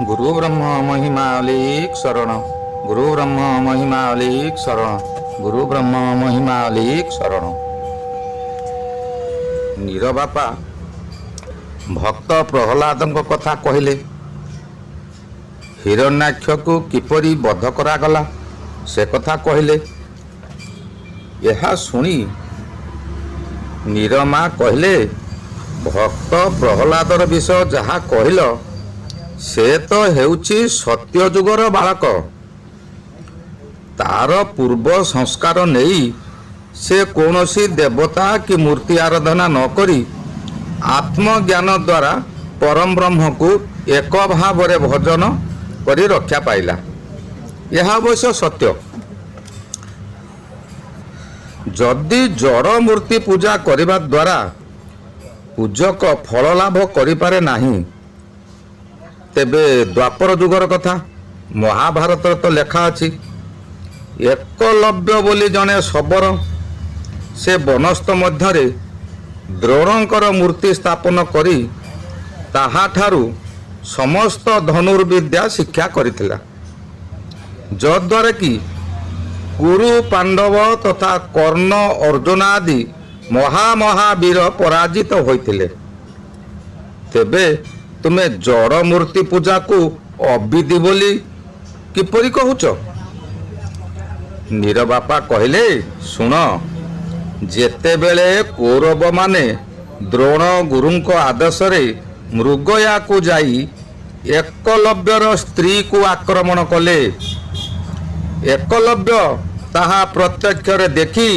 गुरु ब्रह्म महिमालिक शरण गुरु ब्रह्म महिमालिक शरण गुरु ब्रह्म महिमालिक शरण। नीर बापा भक्त प्रहलादଙ୍କ କଥା କହିଲେ। हिरण्याक्षକୁ किपरि बध करागला से कथा कहले। यह शुणी नीरमा कहले, भक्त प्रहलादर विषय जहाँ कहल से तो हेउछि सत्य जुगर बालक। तार पूर्व संस्कार नहीं से कौनसी देवता कि मूर्ति आराधना न करी आत्मज्ञान द्वारा परम ब्रह्म को एक भाव भजन करी रक्षा पाइला। यह अवश्य सत्य। जदि जड़ मूर्ति पूजा करिबा द्वारा पूजक फल लाभ करिपारे नाही, तेबे द्वापर जुगर कथा महाभारत तो लेखा अछि। एकलव्य बोली जने शबर से बनस्थ मध्यरे द्रोणंकर मूर्ति स्थापन करी ताहाठारु समस्त धनुर्विद्या शिक्षा करिथिला, जद्वारा कि कुरु पांडव तथा कर्ण अर्जुन आदि महामहावीर पराजित होइथिले। तेबे तुमे जड़ मूर्ति पूजा को अविधि बोली किपरि कहूच? नीर बापा कहले, सुन, जेते बेले कौरव माने द्रोण गुरुंक आदेश रे मृगया को जाई एकलव्यर स्त्री को आक्रमण कले, एकलव्य ताहा प्रत्यक्ष रे देखी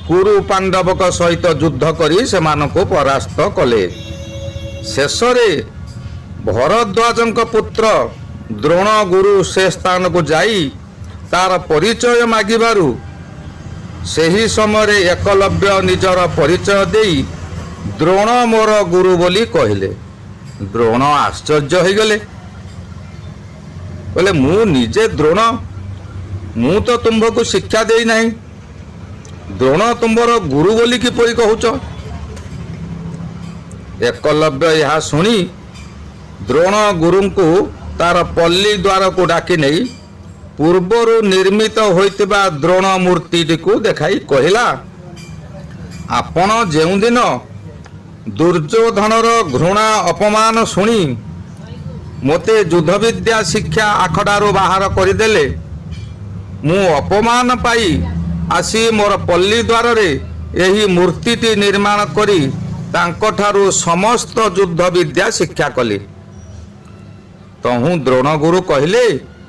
कुरु पांडवक सहित युद्ध करी सेमानको परास्त कले। शेष रे भरद्वाजଙ୍କ पुत्र द्रोण गुरु से स्थान को जाई तार परिचय मागिबारु सही समय एकलव्य निजर परिचय देई द्रोण मोर गुरु बोली कहले। द्रोण आश्चर्य हो गले, बोले मु निजे द्रोण, मु तो तुम्भको शिक्षा देई नहीं, द्रोण तुम्बर गुरु बोली किपरि कहूच? एकलव्य यह शुणी द्रोण गुरु को तार पल्ली द्वार को डाकी नहीं पूर्वर निर्मित होइतिबा द्रोण मूर्ति को देखाई कहला, आपण जेउ दिन दुर्योधनर घृणा अपमान शुणी मोते युद्ध विद्या शिक्षा आखड़ारू बाहर करदेले, मु अपमान पाई आसी मोर पल्ली द्वार रे एही मूर्तिटी निर्माण करी तांकोठारू समस्त युद्ध विद्या शिक्षा कली। तहु द्रोण गुरु कहले,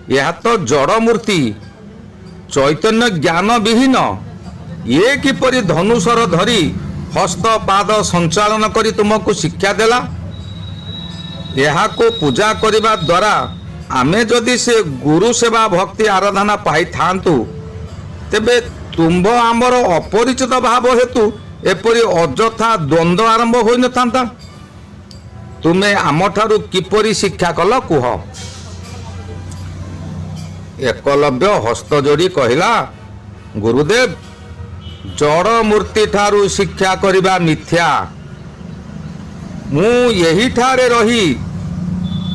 यह तो जड़ मूर्ति चैतन्य ज्ञान विहीन, ये किपरि धनुषर धरी हस्त पाद संचालन करी तुमको शिक्षा देला? यह को पूजा करिबा द्वारा आमे जदि से गुरु सेवा भक्ति आराधना पाई थांतु, तेबे तुम्भ आमर अपरिचित भाव हेतु एपरि अजथा द्वंद्व आरंभ होई न थांता। तुमे आमठारु किपरि शिक्षा कल कुह? एकलव्य हस्त जोड़ी कहला, गुरुदेव, जड़ मूर्ति ठारू शिक्षा करिबा मिथ्या। मु यही ठारे रही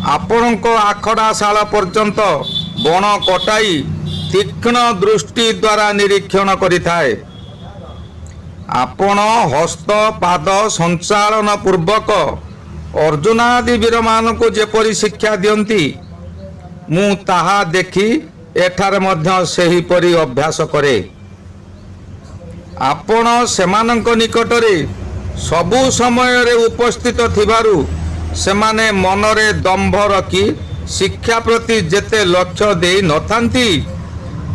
आपणक आखड़ा शाला पर्यंत बण कटाई तीक्ष्ण दृष्टि द्वारा निरीक्षण करिथाए। आपण हस्त पाद संचालन पूर्वक अर्जुनादि वीर मान को जेपरि शिक्षा दियंती मु ताहा देखी एठारे मध्य सेही परि अभ्यास करे। आपण सेमानंक निकटरे सबु समय रे उपस्थित थिबारु सेमाने मनरे दंभ रखी शिक्षा प्रति जेते लक्ष्य देई नथांती,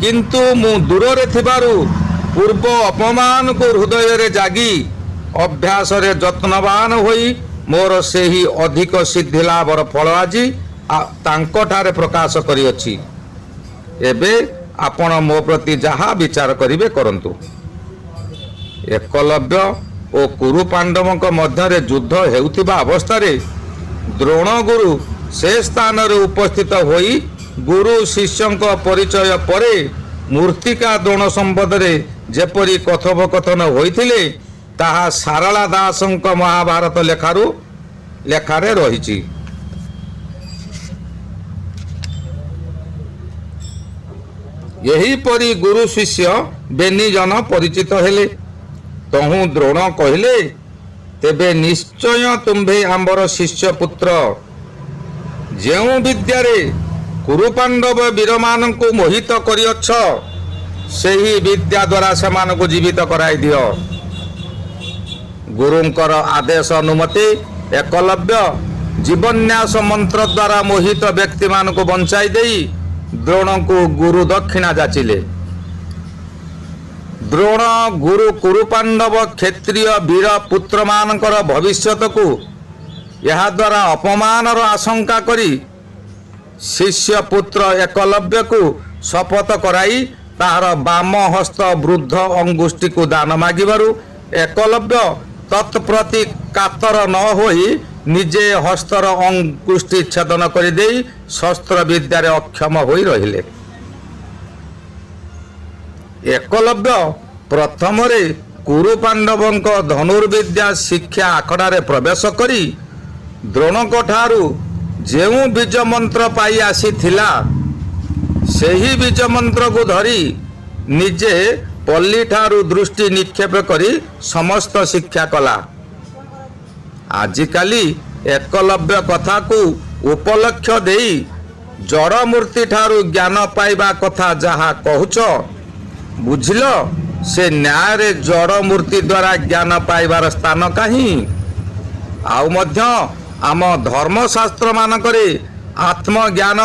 किंतु मु दूर रे थिबारु पूर्व अपमान को हृदय रे जागी अभ्यास रे यत्नवान होई मोर सेही अधिक सिद्धि लाभर फल आजी तांकोठारे प्रकाश करिअछि। एबे आपण मो प्रति जहा विचार करिवे करंतु। एकलव्य ओ कुरु पांडवक मध्यरे युद्ध हेउथिबा अवस्था रे द्रोण गुरु से स्थान रे उपस्थित होई गुरु शिष्यंक परिचय परे मूर्तिका द्रोण संबंध रे जेपरि कथोपकथन होइथिले ताहा सारला दासंक महाभारत लेखारे रहिछि। ଏହିପରି ଗୁରୁ ଶିଷ୍ୟ ବେନି ଜନ ପରିଚିତ ହେଲେ। ତହୁଁ ଦ୍ରୋଣ କହିଲେ, ତେବେ ନିଶ୍ଚୟ ତୁମ୍ଭେ ଆମ୍ଭର ଶିଷ୍ୟ ପୁତ୍ର। ଯେଉଁ ବିଦ୍ୟାରେ କୁରୁପାଣ୍ଡବ ବୀରମାନଙ୍କୁ ମୋହିତ କରିଅଛ, ସେହି ବିଦ୍ୟା ଦ୍ୱାରା ସେମାନଙ୍କୁ ଜୀବିତ କରାଇ ଦିଅ। ଗୁରୁଙ୍କର ଆଦେଶ ଅନୁମତି ଏକଲବ୍ୟ ଜୀବନ୍ୟାସ ମନ୍ତ୍ର ଦ୍ୱାରା ମୋହିତ ବ୍ୟକ୍ତିମାନଙ୍କୁ ବଞ୍ଚାଇ ଦେଇ ଦ୍ରୋଣଙ୍କୁ ଗୁରୁ ଦକ୍ଷିଣା ଯାଚିଲେ। ଦ୍ରୋଣ ଗୁରୁ କୁରୁପାଣ୍ଡବ କ୍ଷତ୍ରିୟ ବୀର ପୁତ୍ରମାନଙ୍କର ଭବିଷ୍ୟତକୁ ଏହାଦ୍ୱାରା ଅପମାନର ଆଶଙ୍କା କରି ଶିଷ୍ୟ ପୁତ୍ର ଏକଲବ୍ୟକୁ ଶପଥ କରାଇ ତାହାର ବାମ ହସ୍ତ ବୃଦ୍ଧ ଅଙ୍ଗୁଷ୍ଠିକୁ ଦାନ ମାଗିବାରୁ ଏକଲବ୍ୟ ତତ୍ପ୍ରତି କାତର ନ ହୋଇ ନିଜେ ହସ୍ତର ଅଙ୍ଗୁଷ୍ଠି ଛେଦନ କରିଦେଇ ଶସ୍ତ୍ର ବିଦ୍ୟାରେ ଅକ୍ଷମ ହୋଇ ରହିଲେ। ଏକଲବ୍ୟ ପ୍ରଥମରେ କୁରୁପାଣ୍ଡବଙ୍କ ଧନୁର୍ବିଦ୍ୟା ଶିକ୍ଷା ଆଖଡ଼ାରେ ପ୍ରବେଶ କରି ଦ୍ରୋଣଙ୍କ ଠାରୁ ଯେଉଁ ବୀଜ ମନ୍ତ୍ର ପାଇ ଆସିଥିଲା, ସେହି ବୀଜ ମନ୍ତ୍ରକୁ ଧରି ନିଜେ ପଲ୍ଲୀଠାରୁ ଦୃଷ୍ଟି ନିକ୍ଷେପ କରି ସମସ୍ତ ଶିକ୍ଷା କଲା। ଆଜିକାଲି ଏକଲବ୍ୟ କଥାକୁ ଉପଲକ୍ଷ୍ୟ ଦେଇ ଜଡ଼ମୂର୍ତ୍ତି ଠାରୁ ଜ୍ଞାନ ପାଇବା କଥା ଯାହା କହୁଛ, ବୁଝିଲ ସେ ନ୍ୟାୟରେ ଜଡ଼ମୂର୍ତ୍ତି ଦ୍ୱାରା ଜ୍ଞାନ ପାଇବାର ସ୍ଥାନ କାହିଁ? ଆଉ ମଧ୍ୟ ଆମ ଧର୍ମଶାସ୍ତ୍ରମାନଙ୍କରେ ଆତ୍ମଜ୍ଞାନ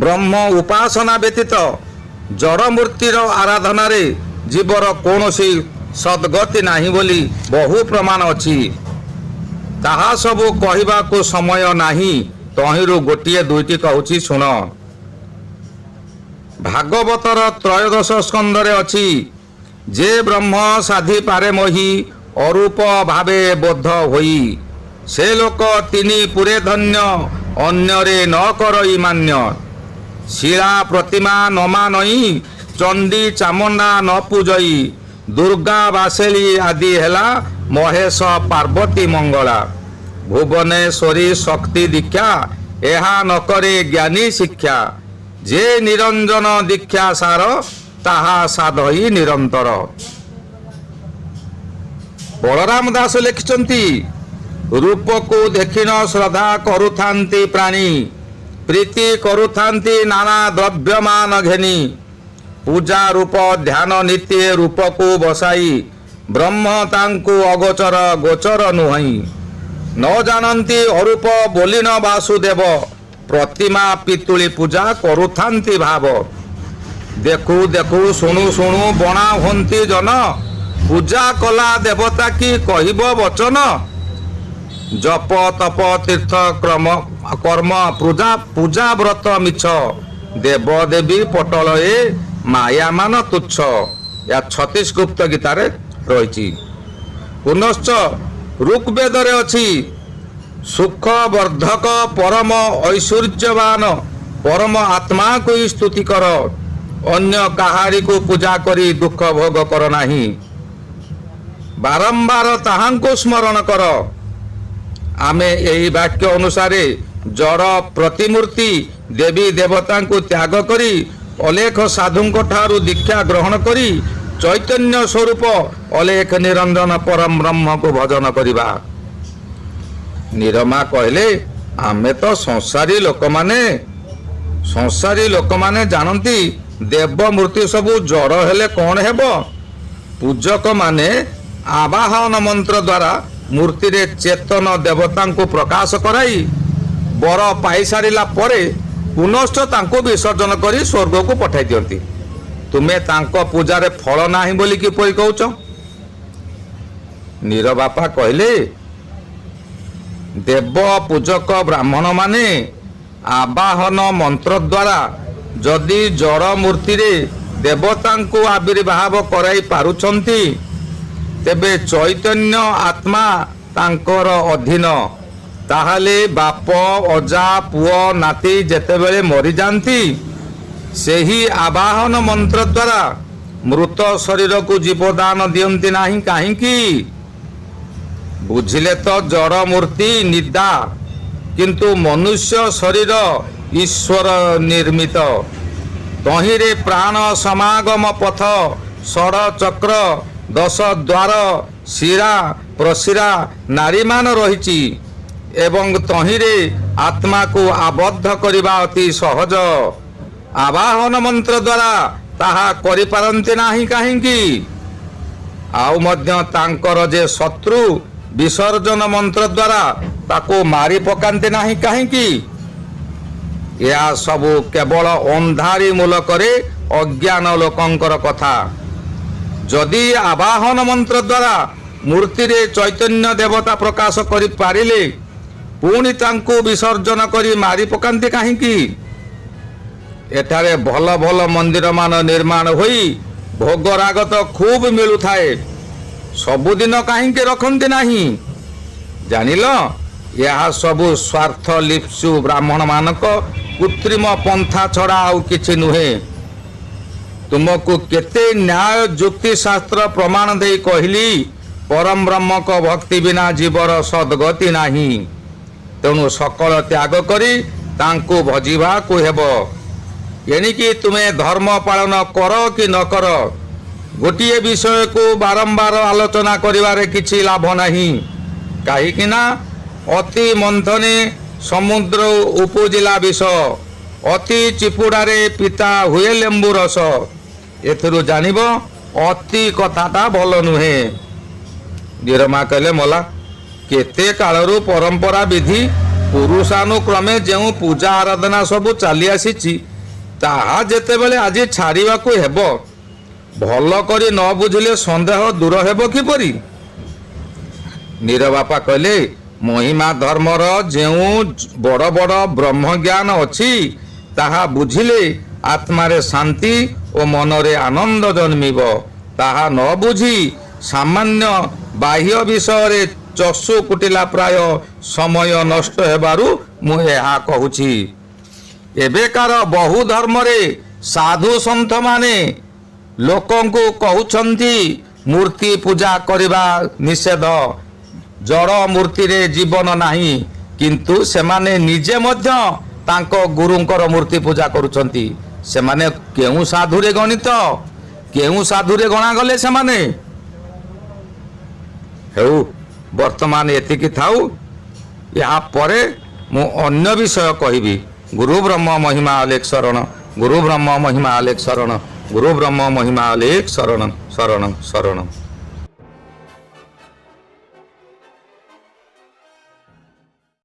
ବ୍ରହ୍ମ ଉପାସନା ବ୍ୟତୀତ ଜଡ଼ମୂର୍ତ୍ତିର ଆରାଧନାରେ ଜୀବର କୌଣସି ସଦ୍ଗତି ନାହିଁ ବୋଲି ବହୁ ପ୍ରମାଣ ଅଛି। ତାହା ସବୁ କହିବାକୁ ସମୟ ନାହିଁ, ତହିଁରୁ ଗୋଟିଏ ଦୁଇଟି କହୁଛି ଶୁଣ। ଭାଗବତର ତ୍ରୟୋଦଶ ସ୍କନ୍ଧରେ ଅଛି, ଯେ ବ୍ରହ୍ମ ସାଧି ପାରେ ମୋହି ଅରୂପ ଭାବେ ବୋଧ ହୋଇ, ସେ ଲୋକ ତିନି ପୁରେ ଧନ୍ୟ ଅନ୍ୟରେ ନ କରଇ ମାନ୍ୟ। ଶିଳା ପ୍ରତିମା ନ ମାନଇ ଚଣ୍ଡୀ ଚାମୁଣ୍ଡା ନ ପୂଜଇ, ଦୁର୍ଗା ବାସେଳି ଆଦି ହେଲା ମହେଶ ପାର୍ବତୀ ମଙ୍ଗଳା। ଭୁବନେଶ୍ୱରୀ ଶକ୍ତି ଦୀକ୍ଷା ଏହା ନ କରେ ଜ୍ଞାନୀ ଶିକ୍ଷା, ଯେ ନିରଞ୍ଜନ ଦୀକ୍ଷା ସାର ତାହା ସାଧଇ ନିରନ୍ତର। ବଳରାମ ଦାସ ଲେଖିଛନ୍ତି, ରୂପକୁ ଦେଖିନ ଶ୍ରଦ୍ଧା କରୁଥାନ୍ତି ପ୍ରାଣୀ, ପ୍ରୀତି କରୁଥାନ୍ତି ନାନା ଦ୍ରବ୍ୟମାନ ଘେନି। ପୂଜା ରୂପ ଧ୍ୟାନ ନୀତି ରୂପକୁ ବସାଇ, ବ୍ରହ୍ମ ତାଙ୍କୁ ଅଗୋଚର ଗୋଚର ନୁହଁ। ନ ଜାଣନ୍ତି ଅରୂପ ବୋଲିନ ବାସୁଦେବ, ପ୍ରତିମା ପିତୁଳି ପୂଜା କରୁଥାନ୍ତି ଭାବ। ଦେଖୁ ଦେଖୁ ଶୁଣୁ ଶୁଣୁ ବଣା ହୁଅନ୍ତି ଜନ, ପୂଜା କଲା ଦେବତା କି କହିବ ବଚନ। ଜପ ତପ ତୀର୍ଥ କର୍ମ ପୂଜା ବ୍ରତ ମିଛ, ଦେବ ଦେବୀ ପଟଳଏ ମାୟାମାନ ତୁଚ୍ଛ। ଏହା 36 ଗୁପ୍ତ ଗୀତାରେ ରହିଛି। ପୁନଶ୍ଚ ଋଗ୍ବେଦରେ ଅଛି, ସୁଖ ବର୍ଦ୍ଧକ ପରମ ଐଶ୍ୱର୍ଯ୍ୟବାନ ପରମ ଆତ୍ମାକୁ ହିଁ ସ୍ତୁତି କର, ଅନ୍ୟ କାହାରିକୁ ପୂଜା କରି ଦୁଃଖ ଭୋଗ କର ନାହିଁ। ବାରମ୍ବାର ତାହାଙ୍କୁ ସ୍ମରଣ କର। ଆମେ ଏହି ବାକ୍ୟ ଅନୁସାରେ ଜଡ଼ ପ୍ରତିମୂର୍ତ୍ତି ଦେବୀ ଦେବତାଙ୍କୁ ତ୍ୟାଗ କରି ଅଲେଖ ସାଧୁଙ୍କ ଠାରୁ ଦୀକ୍ଷା ଗ୍ରହଣ କରି ଚୈତନ୍ୟ ସ୍ୱରୂପ ଅଲେଖ ନିରଞ୍ଜନ ପରମ ବ୍ରହ୍ମକୁ ଭଜନ କରିବା। ନିରମା କହିଲେ, ଆମେ ତ ସଂସାରୀ ଲୋକମାନେ ଜାଣନ୍ତି ଦେବ ମୂର୍ତ୍ତି ସବୁ ଜଡ଼ ହେଲେ କ'ଣ ହେବ? ପୂଜକମାନେ ଆବାହନ ମନ୍ତ୍ର ଦ୍ୱାରା ମୂର୍ତ୍ତିରେ ଚେତନ ଦେବତାଙ୍କୁ ପ୍ରକାଶ କରାଇ ବର ପାଇସାରିଲା ପରେ ପୁନଶ୍ଚ ତାଙ୍କୁ ବିସର୍ଜନ କରି ସ୍ୱର୍ଗକୁ ପଠାଇ ଦିଅନ୍ତି। ତୁମେ ତାଙ୍କ ପୂଜାରେ ଫଳ ନାହିଁ ବୋଲି କିପରି କହୁଛ? ନୀର ବାପା କହିଲେ, ଦେବ ପୂଜକ ବ୍ରାହ୍ମଣମାନେ ଆବାହନ ମନ୍ତ୍ର ଦ୍ୱାରା ଯଦି ଜଡ଼ ମୂର୍ତ୍ତିରେ ଦେବତାଙ୍କୁ ଆବିର୍ଭାବ କରାଇ ପାରୁଛନ୍ତି, ତେବେ ଚୈତନ୍ୟ ଆତ୍ମା ତାଙ୍କର ଅଧୀନ। ତାହେଲେ ବାପ ଅଜା ପୁଅ ନାତି ଯେତେବେଳେ ମରିଯାଆନ୍ତି, ସେହି ଆବାହନ ମନ୍ତ୍ର ଦ୍ୱାରା ମୃତ ଶରୀରକୁ ଜୀବଦାନ ଦିଅନ୍ତି ନାହିଁ କାହିଁକି? ବୁଝିଲେ ତ ଜଡ଼ ମୂର୍ତ୍ତି ନିଦା, କିନ୍ତୁ ମନୁଷ୍ୟ ଶରୀର ଈଶ୍ୱର ନିର୍ମିତ। ତହିଁରେ ପ୍ରାଣ ସମାଗମ ପଥ ଷଡ଼ ଚକ୍ର 10 ଦ୍ୱାର ଶିରା ପ୍ରଶିରା ନାରୀମାନ ରହିଛି ଏବଂ ତହିଁରେ ଆତ୍ମାକୁ ଆବଦ୍ଧ କରିବା ଅତି ସହଜ। ଆବାହନ ମନ୍ତ୍ର ଦ୍ୱାରା ତାହା କରିପାରନ୍ତି ନାହିଁ କାହିଁକି? ଆଉ ମଧ୍ୟ ତାଙ୍କର ଯେ ଶତ୍ରୁ ବିସର୍ଜନ ମନ୍ତ୍ର ଦ୍ୱାରା ତାକୁ ମାରି ପକାନ୍ତି ନାହିଁ କାହିଁକି? ଏହା ସବୁ କେବଳ ଅନ୍ଧାରି ମୂଲକରେ ଅଜ୍ଞାନ ଲୋକଙ୍କର କଥା। ଯଦି ଆବାହନ ମନ୍ତ୍ର ଦ୍ୱାରା ମୂର୍ତ୍ତିରେ ଚୈତନ୍ୟ ଦେବତା ପ୍ରକାଶ କରିପାରିଲେ ପୁଣି ତାଙ୍କୁ ବିସର୍ଜନ କରି ମାରି ପକାନ୍ତି କାହିଁକି? ଏଠାରେ ଭଲ ଭଲ ମନ୍ଦିରମାନ ନିର୍ମାଣ ହୋଇ ଭୋଗରାଗ ତ ଖୁବ୍ ମିଳୁଥାଏ, ସବୁଦିନ କାହିଁକି ରଖନ୍ତି ନାହିଁ? ଜାଣିଲ, ଏହା ସବୁ ସ୍ୱାର୍ଥ ଲିପ୍ସୁ ବ୍ରାହ୍ମଣମାନଙ୍କ କୃତ୍ରିମ ପନ୍ଥା ଛଡ଼ା ଆଉ କିଛି ନୁହେଁ। ତୁମକୁ କେତେ ନ୍ୟାୟ ଯୁକ୍ତି ଶାସ୍ତ୍ର ପ୍ରମାଣ ଦେଇ କହିଲି ପରମ ବ୍ରହ୍ମଙ୍କ ଭକ୍ତି ବିନା ଜୀବର ସଦ୍ଗତି ନାହିଁ। ତେଣୁ ସକଳ ତ୍ୟାଗ କରି ତାଙ୍କୁ ଭଜିବାକୁ ହେବ। ଏଣିକି ତୁମେ ଧର୍ମ ପାଳନ କର କି ନ କର, ଗୋଟିଏ ବିଷୟକୁ ବାରମ୍ବାର ଆଲୋଚନା କରିବାରେ କିଛି ଲାଭ ନାହିଁ। କାହିଁକି ନା ଅତି ମନ୍ଥନେ ସମୁଦ୍ର ଉପୁଜିଲା ବିଷ, ଅତି ଚିପୁଡ଼ାରେ ପିତା ହୁଏ ଲେମ୍ବୁ ରସ। ଏଥିରୁ ଜାଣିବ ଅତି କଥାଟା ଭଲ ନୁହେଁ। ଧୀରମା କହିଲେ, ମଲା, କେତେ କାଳରୁ ପରମ୍ପରା ବିଧି ପୁରୁଷାନୁକ୍ରମେ ଯେଉଁ ପୂଜା ଆରାଧନା ସବୁ ଚାଲି ଆସିଛି ତାହା ଯେତେବେଳେ ଆଜି ଛାଡ଼ିବାକୁ ହେବ, ଭଲ କରି ନ ବୁଝିଲେ ସନ୍ଦେହ ଦୂର ହେବ କିପରି? ନୀରବାପା କହିଲେ, ମହିମା ଧର୍ମର ଯେଉଁ ବଡ଼ ବଡ଼ ବ୍ରହ୍ମଜ୍ଞାନ ଅଛି ତାହା ବୁଝିଲେ ଆତ୍ମାରେ ଶାନ୍ତି ଓ ମନରେ ଆନନ୍ଦ ଜନ୍ମିବ। ତାହା ନ ବୁଝି ସାମାନ୍ୟ ବାହ୍ୟ ବିଷୟରେ ଚଷୁ କୁଟିଲା ପ୍ରାୟ ସମୟ ନଷ୍ଟ ହେବାରୁ ମୁଁ ଏହା କହୁଛି। ଏବେକାର ବହୁ ଧର୍ମରେ ସାଧୁ ସନ୍ଥମାନେ ଲୋକଙ୍କୁ କହୁଛନ୍ତି ମୂର୍ତ୍ତି ପୂଜା କରିବା ନିଷେଧ, ଜଡ଼ ମୂର୍ତ୍ତିରେ ଜୀବନ ନାହିଁ, କିନ୍ତୁ ସେମାନେ ନିଜେ ମଧ୍ୟ ତାଙ୍କ ଗୁରୁଙ୍କର ମୂର୍ତ୍ତି ପୂଜା କରୁଛନ୍ତି। ସେମାନେ କେଉଁ ସାଧୁରେ ଗଣିତ, କେଉଁ ସାଧୁରେ ଗଣାଗଲେ ସେମାନେ? ହେଉ, ବର୍ତ୍ତମାନ ଏତିକି ଥାଉ। ଏହା ପରେ ମୁଁ ଅନ୍ୟ ବିଷୟ କହିବି। ଗୁରୁ ବ୍ରହ୍ମ ମହିମା ଅଲେଖ ଶରଣ, ଗୁରୁ ବ୍ରହ୍ମ ମହିମା ଅଲେଖ ଶରଣ, ଗୁରୁ ବ୍ରହ୍ମ ମହିମା ଅଲେଖ ଶରଣ ଶରଣ ଶରଣ।